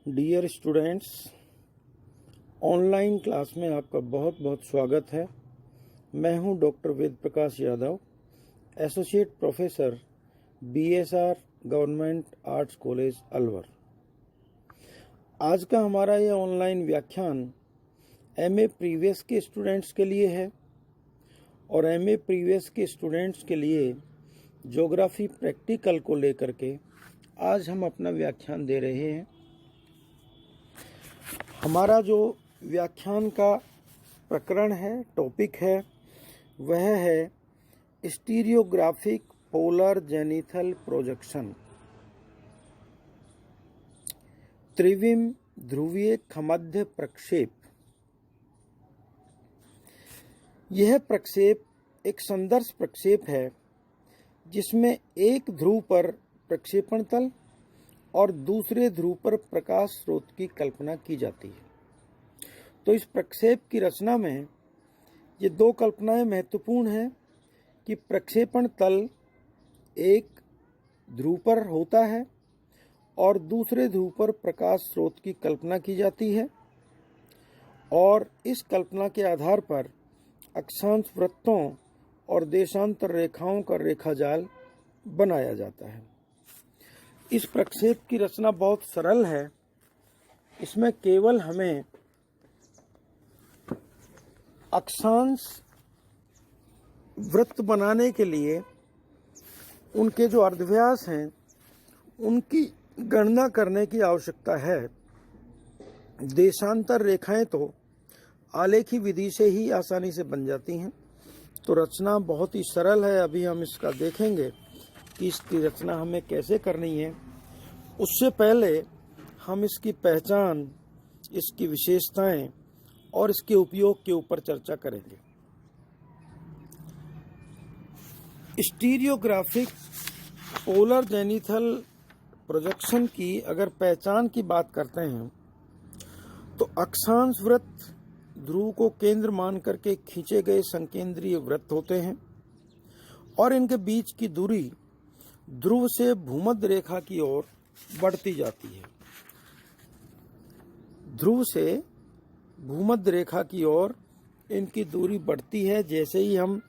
Dear students, online class में आपका बहुत बहुत स्वागत है। मैं हूं doctor Ved Prakash Yadav, associate professor BSR government arts college Alwar. आज का हमारा ये ऑनलाइन व्याख्यान एमए प्रीवियस के स्टूडेंट्स के लिए है और एमए प्रीवियस के स्टूडेंट्स के लिए ज्योग्राफी प्रैक्टिकल को लेकर के आज हम अपना व्याख्यान दे रहे हैं। हमारा जो व्याख्यान का प्रकरण है, टॉपिक है, वह है स्टीरियोग्राफिक पोलर जेनिथल प्रोजेक्शन, त्रिविम ध्रुवीय खमध्य प्रक्षेप। यह प्रक्षेप एक संदर्श प्रक्षेप है जिसमें एक ध्रुव पर प्रक्षेपण तल और दूसरे ध्रुव पर प्रकाश स्रोत की कल्पना की जाती है। तो इस प्रक्षेप की रचना में ये दो कल्पनाएं महत्वपूर्ण हैं कि प्रक्षेपण तल एक ध्रुव पर होता है और दूसरे ध्रुव पर प्रकाश स्रोत की कल्पना की जाती है और इस कल्पना के आधार पर अक्षांश वृत्तों और देशांतर रेखाओं का रेखाजाल बनाया जाता है। इस प्रक्षेप की रचना बहुत सरल है। इसमें केवल हमें अक्षांश वृत्त बनाने के लिए उनके जो अर्धव्यास हैं उनकी गणना करने की आवश्यकता है। देशांतर रेखाएं तो आलेखी विधि से ही आसानी से बन जाती हैं। तो रचना बहुत ही सरल है। अभी हम इसका देखेंगे कि इसकी रचना हमें कैसे करनी है। उससे पहले हम इसकी पहचान, इसकी विशेषताएं और इसके उपयोग के ऊपर चर्चा करेंगे। स्टीरियोग्राफिक पोलर जेनिथल प्रोजेक्शन की अगर पहचान की बात करते हैं तो अक्षांश वृत्त ध्रुव को केंद्र मान करके खींचे गए संकेंद्रीय वृत्त होते हैं और इनके बीच की दूरी ध्रुव से भूमध्य रेखा की ओर बढ़ती जाती है। ध्रुव से भूमध्य रेखा की ओर इनकी दूरी बढ़ती है। जैसे ही हम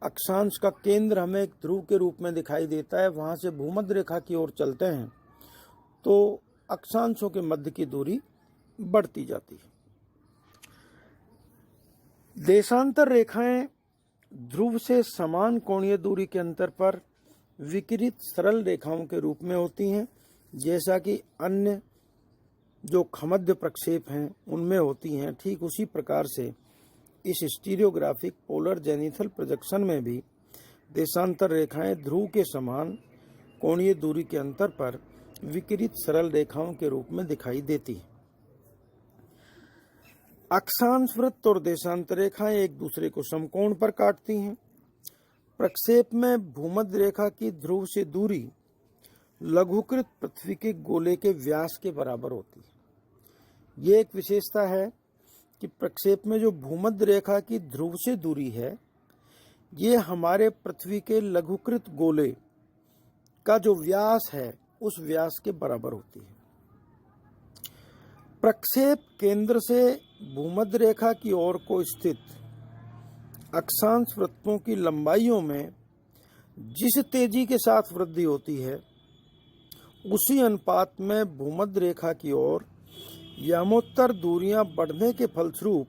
अक्षांश का केंद्र हमें एक ध्रुव के रूप में दिखाई देता है, वहां से भूमध्य रेखा की ओर चलते हैं तो अक्षांशों के मध्य की दूरी बढ़ती जाती है। देशांतर रेखाएं ध्रुव से समान कोणीय दूरी के अंतर पर विकिरित सरल रेखाओं के रूप में होती हैं, जैसा कि अन्य जो खमध्य प्रक्षेप हैं उनमें होती हैं। ठीक उसी प्रकार से इस स्टीरियोग्राफिक पोलर जेनिथल प्रोजेक्शन में भी देशांतर रेखाएं ध्रुव के समान कोणीय दूरी के अंतर पर विकिरित सरल रेखाओं के रूप में दिखाई देती हैं। अक्षांश वृत्त और देशांतर रेखाएं एक दूसरे को समकोण पर काटती हैं। प्रक्षेप में भूमध्य रेखा की ध्रुव से दूरी लघुकृत पृथ्वी के गोले के व्यास के बराबर होती है। ये एक विशेषता है कि प्रक्षेप में जो भूमध्य रेखा की ध्रुव से दूरी है, ये हमारे पृथ्वी के लघुकृत गोले का जो व्यास है उस व्यास के बराबर होती है। प्रक्षेप केंद्र से भूमध्य रेखा की ओर को स्थित अक्षांश वृत्तों की लंबाइयों में जिस तेजी के साथ वृद्धि होती है, उसी अनुपात में भूमध्य रेखा की ओर यमोत्तर दूरियां बढ़ने के फलस्वरूप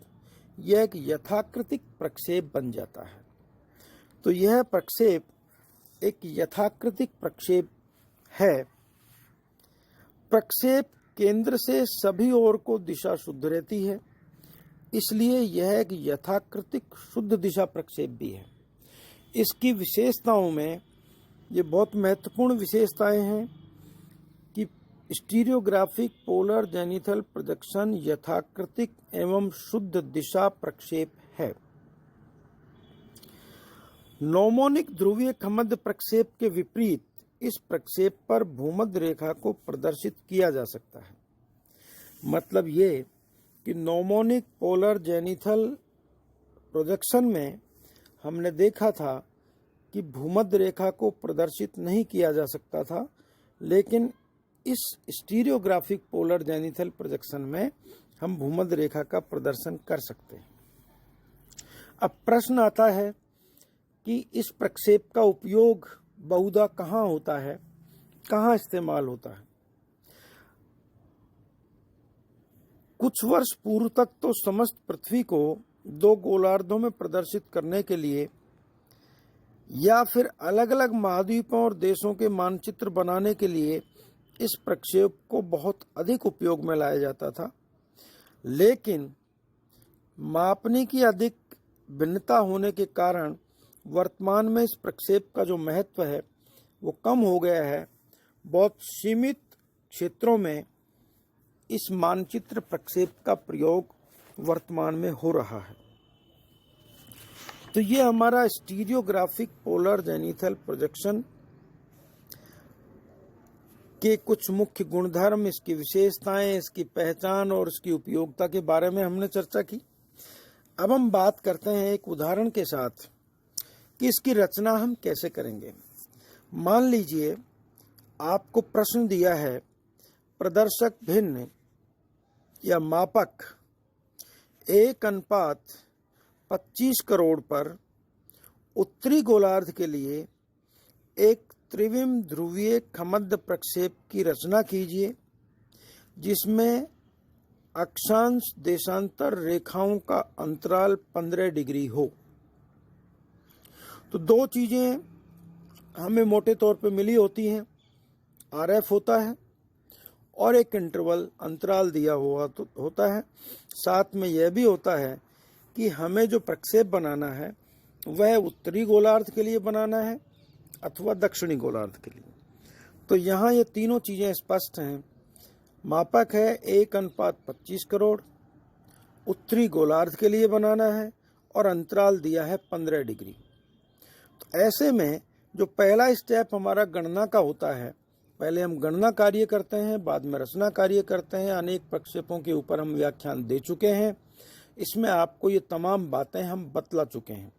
यह एक यथाकृतिक प्रक्षेप बन जाता है। तो यह प्रक्षेप एक यथाकृतिक प्रक्षेप है। प्रक्षेप केंद्र से सभी ओर को दिशा शुद्ध रहती है, इसलिए यह एक यथाकृतिक शुद्ध दिशा प्रक्षेप भी है। इसकी विशेषताओं में ये बहुत महत्वपूर्ण विशेषताएं हैं कि स्टीरियोग्राफिक पोलर जेनिथल प्रोजेक्शन यथाकृतिक एवं शुद्ध दिशा प्रक्षेप है। नौमोनिक ध्रुवीय खमध्य प्रक्षेप के विपरीत इस प्रक्षेप पर भूमध्य रेखा को प्रदर्शित किया जा सकता है। मतलब ये कि नौमोनिक पोलर जेनिथल प्रोजेक्शन में हमने देखा था कि भूमध्य रेखा को प्रदर्शित नहीं किया जा सकता था, लेकिन इस स्टीरियोग्राफिक पोलर जेनिथल प्रोजेक्शन में हम भूमध्य रेखा का प्रदर्शन कर सकते हैं। अब प्रश्न आता है कि इस प्रक्षेप का उपयोग बहुधा कहाँ होता है, कहाँ इस्तेमाल होता है। कुछ वर्ष पूर्व तक तो समस्त पृथ्वी को दो गोलार्धों में प्रदर्शित करने के लिए या फिर अलग अलग महाद्वीपों और देशों के मानचित्र बनाने के लिए इस प्रक्षेप को बहुत अधिक उपयोग में लाया जाता था, लेकिन मापने की अधिक भिन्नता होने के कारण वर्तमान में इस प्रक्षेप का जो महत्व है वो कम हो गया है। बहुत सीमित क्षेत्रों में इस मानचित्र प्रक्षेप का प्रयोग वर्तमान में हो रहा है। तो ये हमारा स्टीरियोग्राफिक पोलर जेनिथल प्रोजेक्शन के कुछ मुख्य गुणधर्म, इसकी विशेषताएं, इसकी पहचान और इसकी उपयोगिता के बारे में हमने चर्चा की। अब हम बात करते हैं एक उदाहरण के साथ कि इसकी रचना हम कैसे करेंगे। मान लीजिए आपको प्रश्न दिया है प्रदर्शक भिन्न या मापक 1:25 करोड़ पर उत्तरी गोलार्ध के लिए एक त्रिविम ध्रुवीय खमद्य प्रक्षेप की रचना कीजिए जिसमें अक्षांश देशांतर रेखाओं का अंतराल 15 डिग्री हो। तो दो चीजें हमें मोटे तौर पे मिली होती हैं, RF होता है और एक इंटरवल अंतराल दिया हुआ तो होता है। साथ में यह भी होता है कि हमें जो प्रक्षेप बनाना है वह उत्तरी गोलार्ध के लिए बनाना है अथवा दक्षिणी गोलार्ध के लिए। तो यहाँ ये तीनों चीजें स्पष्ट हैं। मापक है 1:25 करोड़, उत्तरी गोलार्ध के लिए बनाना है और अंतराल दिया है 15 डिग्री। तो ऐसे में जो पहला स्टेप हमारा गणना का होता है, पहले हम गणना कार्य करते हैं, बाद में रचना कार्य करते हैं। अनेक प्रक्षेपों के ऊपर हम व्याख्यान दे चुके हैं, इसमें आपको ये तमाम बातें हम बतला चुके हैं।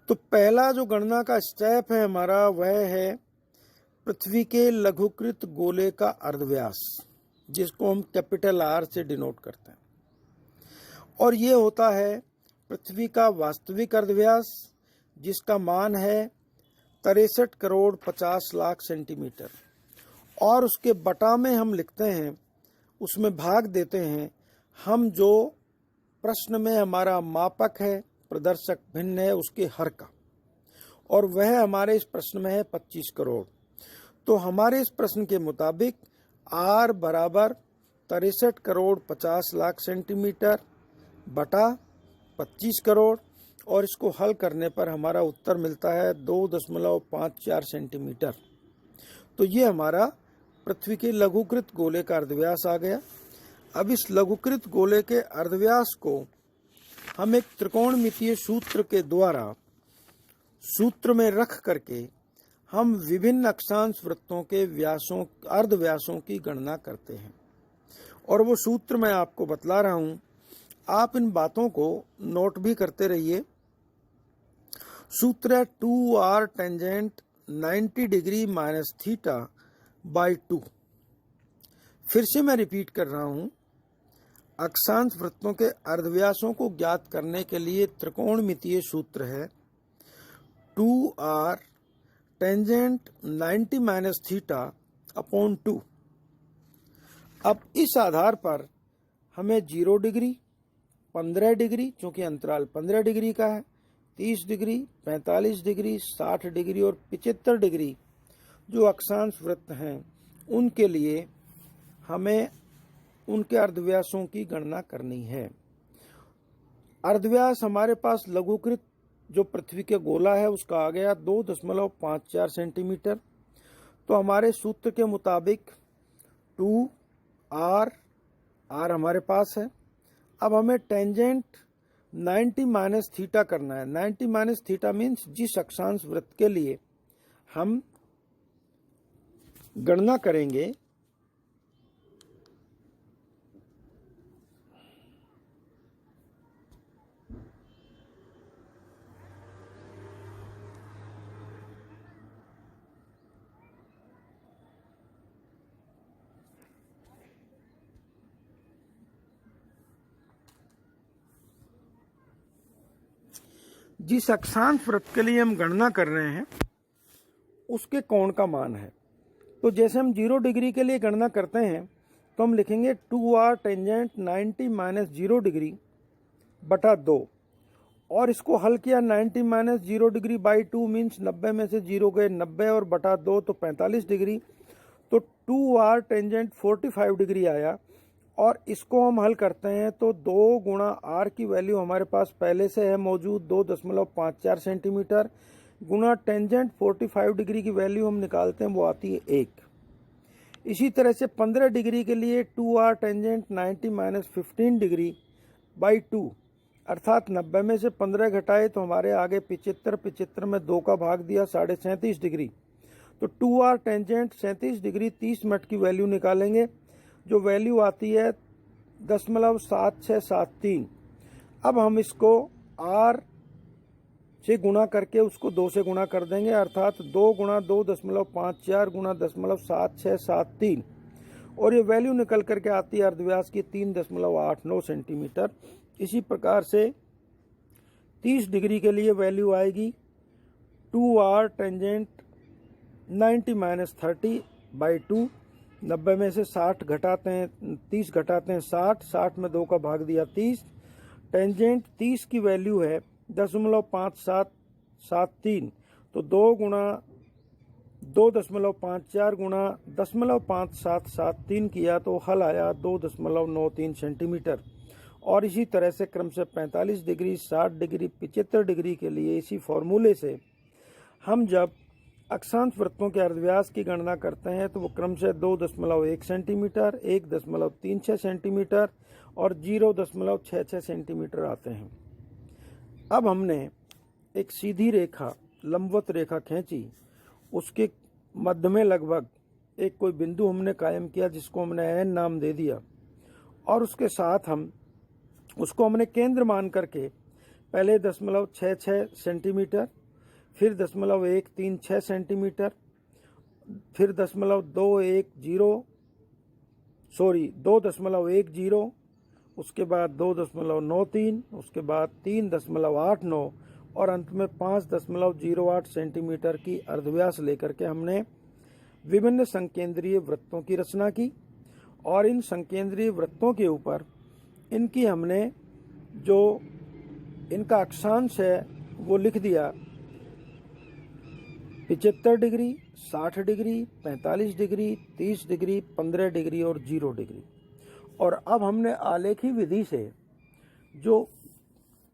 तो पहला जो गणना का स्टेप है हमारा वह है पृथ्वी के लघुकृत गोले का अर्धव्यास, जिसको हम कैपिटल R से डिनोट करते हैं, और ये होता है पृथ्वी का वास्तविक अर्धव्यास जिसका मान है 63 करोड़ 50 लाख सेंटीमीटर। और उसके बटा में हम लिखते हैं, उसमें भाग देते हैं हम जो प्रश्न में हमारा मापक है, प्रदर्शक भिन्न है, उसके हर का, और वह हमारे इस प्रश्न में है 25 करोड़। तो हमारे इस प्रश्न के मुताबिक R बराबर 63 करोड़ 50 लाख सेंटीमीटर बटा 25 करोड़, और इसको हल करने पर हमारा उत्तर मिलता है 2.54 सेंटीमीटर। तो ये हमारा पृथ्वी के लघुकृत गोले का अर्धव्यास आ गया। अब इस लघुकृत गोले के अर्धव्यास को हम एक त्रिकोणमितीय सूत्र के द्वारा सूत्र में रख करके हम विभिन्न अक्षांश वृत्तों के व्यासों, अर्धव्यासों की गणना करते हैं। और वो सूत्र मैं आपको बतला रहा हूं, आप इन बातों को नोट भी करते रहिए। सूत्र है 2R tangent 90 degree minus theta by 2। फिर से मैं रिपीट कर रहा हूं, अक्षांश वृत्तों के अर्धव्यासों को ज्ञात करने के लिए त्रिकोणमितीय सूत्र है 2R tangent 90 minus theta upon 2। अब इस आधार पर हमें 0 डिग्री, 15 डिग्री, चूंकि अंतराल 15 डिग्री का है, 30 डिग्री, 45 डिग्री, 60 डिग्री और 75 डिग्री जो अक्षांश वृत्त हैं उनके लिए हमें उनके अर्धव्यासों की गणना करनी है। अर्धव्यास हमारे पास लघुकृत जो पृथ्वी के गोला है उसका आ गया 2.54 सेंटीमीटर। तो हमारे सूत्र के मुताबिक 2R, R हमारे पास है। अब हमें टेंजेंट 90 माइनस थीटा करना है। 90 माइनस थीटा मीन्स जिस अक्षांश वृत्त के लिए हम गणना करेंगे जिस अक्षांश वृत्त के लिए हम गणना कर रहे हैं उसके कोण का मान है। तो जैसे हम 0 डिग्री के लिए गणना करते हैं तो हम लिखेंगे 2r टेंजेंट 90 माइनस 0 डिग्री बटा 2, और इसको हल किया 90 माइनस 0 डिग्री बाई 2 मीन्स 90 में से 0 गए 90 और बटा 2 तो 45 डिग्री, तो 2r टेंजेंट 45 डिग्री आया। और इसको हम हल करते हैं तो 2 गुणा r की वैल्यू हमारे पास पहले से है मौजूद 2.54 सेंटीमीटर, गुणा टेंजेंट 45 डिग्री की वैल्यू हम निकालते हैं वो आती है 1। इसी तरह से 15 डिग्री के लिए 2r tangent 90 minus 15 degree by 2, अर्थात 90 में से 15 घटाए तो हमारे आगे 75 में 2 का भाग दिया 37.5 डिग्री, तो 2r टेंजेंट 37 डिग्री 30 मिनट की वैल्यू निकालेंगे जो वैल्यू आती है 0.7673। अब हम इसको r से गुणा करके उसको 2 से गुणा कर देंगे, अर्थात 2 गुणा 2.54 गुणा 0.7673, और ये वैल्यू निकल करके आती है अर्धव्यास की 3.89 सेंटीमीटर। इसी प्रकार से 30 डिग्री के लिए वैल्यू आएगी 2r टेंजेंट 90 माइनस 30 बाई 2, 90 में से 60 घटाते हैं 30 घटाते हैं 60 में 2 का भाग दिया 30, टेंजेंट 30 की वैल्यू है 0.5773, तो 2 गुणा 2.54 गुणा 0.5773 किया तो हल आया 2.93 सेंटीमीटर। और इसी तरह से क्रम से 45 डिग्री 60 डिग्री 75 डिग्री के लिए इसी फॉर्मूले से हम जब अक्षांश वृत्तों के अर्धव्यास की गणना करते हैं तो वो क्रम से 2.1 सेंटीमीटर, 1.36 सेंटीमीटर और 0.66 सेंटीमीटर आते हैं। अब हमने एक सीधी रेखा लंबवत रेखा खींची, उसके मध्य में लगभग एक कोई बिंदु हमने कायम किया जिसको हमने n नाम दे दिया, और उसके साथ हम उसको हमने केंद्र मान करके पहले 0.66 सेंटीमीटर, फिर 0.136 सेंटीमीटर, फिर 2.10, उसके बाद 2.93, उसके बाद 3.89 और अंत में 5.08 सेंटीमीटर की अर्धव्यास लेकर के हमने विभिन्न संकेंद्रीय वृत्तों की रचना की, और इन संकेंद्रीय वृत्तों के ऊपर इनकी हमने जो इनका अक्षांश है वो लिख दिया 75 degree, 60 degree, 45 degree, 30 degree, 15 degree और 0 डिग्री। और अब हमने आलेखी विधि से जो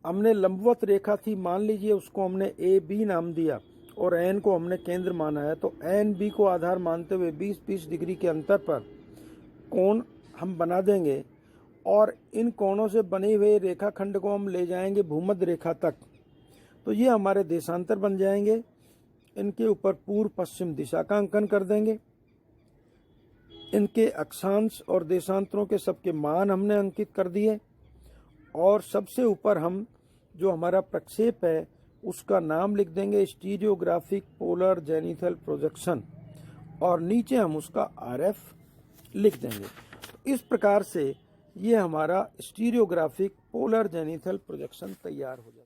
हमने लंबवत रेखा थी मान लीजिए उसको हमने ए बी नाम दिया और एन को हमने केंद्र माना है, तो एन बी को आधार मानते हुए 20-20 डिग्री के अंतर पर कोण हम बना देंगे, और इन कोणों से बने हुए रेखाखंड को हम ले जाएंगे भूमध्य रेखा तक, तो ये हमारे देशांतर बन जाएंगे। इनके ऊपर पूर्व पश्चिम दिशा का अंकन कर देंगे। इनके अक्षांश और देशांतरों के सबके मान हमने अंकित कर दिए, और सबसे ऊपर हम जो हमारा प्रक्षेप है उसका नाम लिख देंगे स्टीरियोग्राफिक पोलर जेनिथल प्रोजेक्शन, और नीचे हम उसका RF लिख देंगे। तो इस प्रकार से ये हमारा स्टीरियोग्राफिक पोलर जेनिथल प्रोजेक्शन तैयार हो जाता है।